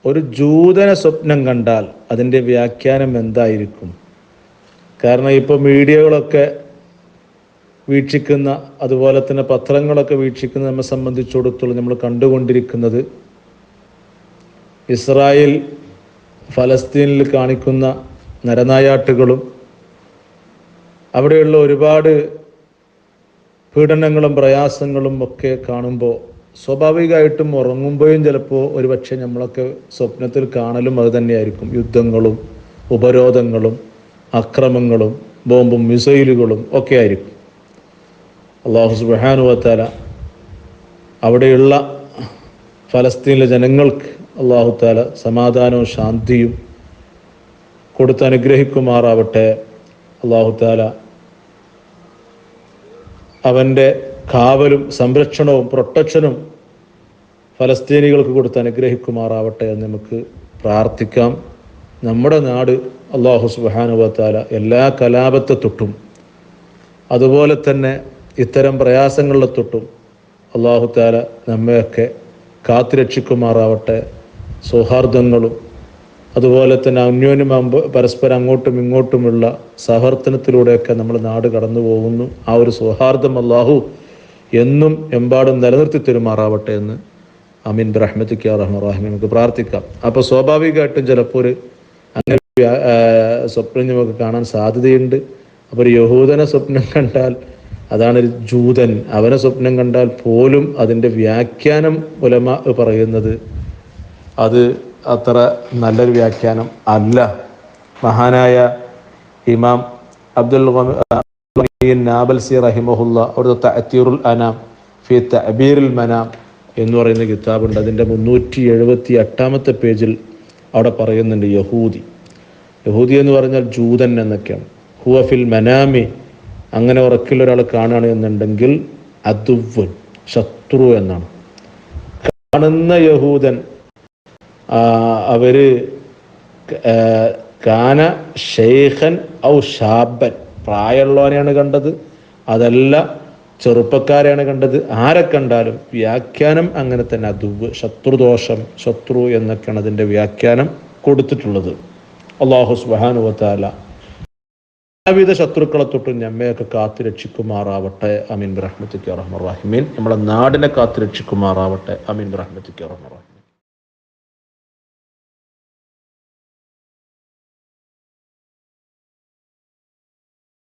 ഒരു ജൂതനെ സ്വപ്നം കണ്ടാൽ അതിൻ്റെ വ്യാഖ്യാനം എന്തായിരിക്കും? കാരണം ഇപ്പോൾ മീഡിയകളൊക്കെ വീക്ഷിക്കുന്ന, അതുപോലെ തന്നെ പത്രങ്ങളൊക്കെ വീക്ഷിക്കുന്ന നമ്മെ സംബന്ധിച്ചിടത്തോളം നമ്മൾ കണ്ടുകൊണ്ടിരിക്കുന്നത് ഇസ്രായേൽ ഫലസ്തീനിൽ കാണിക്കുന്ന നരനായാട്ടുകളും അവിടെയുള്ള ഒരുപാട് പീഡനങ്ങളും പ്രയാസങ്ങളും ഒക്കെ കാണുമ്പോൾ സ്വാഭാവികമായിട്ടും ഉറങ്ങുമ്പോഴും ചിലപ്പോൾ ഒരുപക്ഷെ നമ്മളൊക്കെ സ്വപ്നത്തിൽ കാണലും അത് തന്നെയായിരിക്കും. യുദ്ധങ്ങളും ഉപരോധങ്ങളും അക്രമങ്ങളും ബോംബും മിസൈലുകളും ഒക്കെ ആയിരിക്കും. അല്ലാഹു സുബ്ഹാനഹു വ തആല അവിടെയുള്ള ഫലസ്തീനിലെ ജനങ്ങൾക്ക് അല്ലാഹു തആല സമാധാനവും ശാന്തിയും കൊടുത്ത് അനുഗ്രഹിക്കുമാറാവട്ടെ. അല്ലാഹു തആല അവൻ്റെ കാവലും സംരക്ഷണവും പ്രൊട്ടക്ഷനും ഫലസ്തീനികൾക്ക് കൊടുത്ത് അനുഗ്രഹിക്കുമാറാവട്ടെ എന്ന് നമുക്ക് പ്രാർത്ഥിക്കാം. നമ്മുടെ നാട് അല്ലാഹു സുബ്ഹാനഹു വ തആല എല്ലാ കലാപത്തെ തൊട്ടും അതുപോലെ തന്നെ ഇത്തരം പ്രയാസങ്ങളെ തൊട്ടും അല്ലാഹു തആല നമ്മയൊക്കെ കാത്തുരക്ഷിക്കുമാറാവട്ടെ. സൗഹാർദ്ദങ്ങളും അതുപോലെ തന്നെ അന്യോന്യം പരസ്പരം അങ്ങോട്ടും ഇങ്ങോട്ടുമുള്ള സഹവർത്തനത്തിലൂടെയൊക്കെ നമ്മൾ നാട് കടന്നു പോകുന്നു. ആ ഒരു സൗഹാർദ്ദം അല്ലാഹു എന്നും എമ്പാടും നിലനിർത്തി തരുമാറാവട്ടെ എന്ന് അമീൻ ബിറഹ്മതിക യാ അർഹമർ റഹീമീൻ നമുക്ക് പ്രാർത്ഥിക്കാം. അപ്പോൾ സ്വാഭാവികമായിട്ടും ചിലപ്പോൾ അങ്ങനെ സ്വപ്നം നമുക്ക് കാണാൻ സാധ്യതയുണ്ട്. അപ്പോൾ ഒരു യഹൂദനെ സ്വപ്നം കണ്ടാൽ അതാണ് ഒരു ജൂതൻ. അവനെ സ്വപ്നം കണ്ടാൽ പോലും അതിൻ്റെ വ്യാഖ്യാനം ഉലമാ പറയുന്നത് അത് അത്ര നല്ലൊരു വ്യാഖ്യാനം അല്ല. മഹാനായ ഇമാം അബ്ദുൽ നാബൽസി റഹിമഹുല്ല അവിടുത്തെ തഅ്തീറുൽ അനാം ഫി തഅബീറിൽ മനാം എന്ന് പറയുന്ന കിതാബുണ്ട്. അതിൻ്റെ 378 പേജിൽ അവിടെ പറയുന്നുണ്ട് യഹൂദി എന്ന് പറഞ്ഞാൽ ജൂതൻ എന്നൊക്കെയാണ്. ഹുവ ഫിൽ മനാമി, അങ്ങനെ ഉറക്കിലൊരാൾ കാണുകയാണ് എന്നുണ്ടെങ്കിൽ അദുവ്വൻ, ശത്രു എന്നാണ്. കാണുന്ന യഹൂദൻ അവര് കാന ഷെയ്ഖൻ ഔ ഷാബൻ, പ്രായമുള്ളവനെയാണ് കണ്ടത്, അതല്ല ചെറുപ്പക്കാരെയാണ് കണ്ടത്. ആരെ കണ്ടാലും വ്യാഖ്യാനം അങ്ങനെ തന്നെ അദുവ്, ശത്രുദോഷം, ശത്രു എന്നൊക്കെയാണ് അതിൻ്റെ വ്യാഖ്യാനം കൊടുത്തിട്ടുള്ളത്. അല്ലാഹു സുബ്ഹാനഹു വ തആല എല്ലാവിധ ശത്രുക്കളെ തൊട്ടും നമ്മയൊക്കെ കാത്തു രക്ഷിക്കുമാറാവട്ടെ. അമീൻ ബിറഹ്മതിക യാ അർഹമർ റഹീമീൻ. നമ്മളെ നാടിനെ കാത്തു രക്ഷിക്കുമാറാവട്ടെ. അമീൻ ബിറഹ്മതിക യാ അർഹമർ റഹീമീൻ.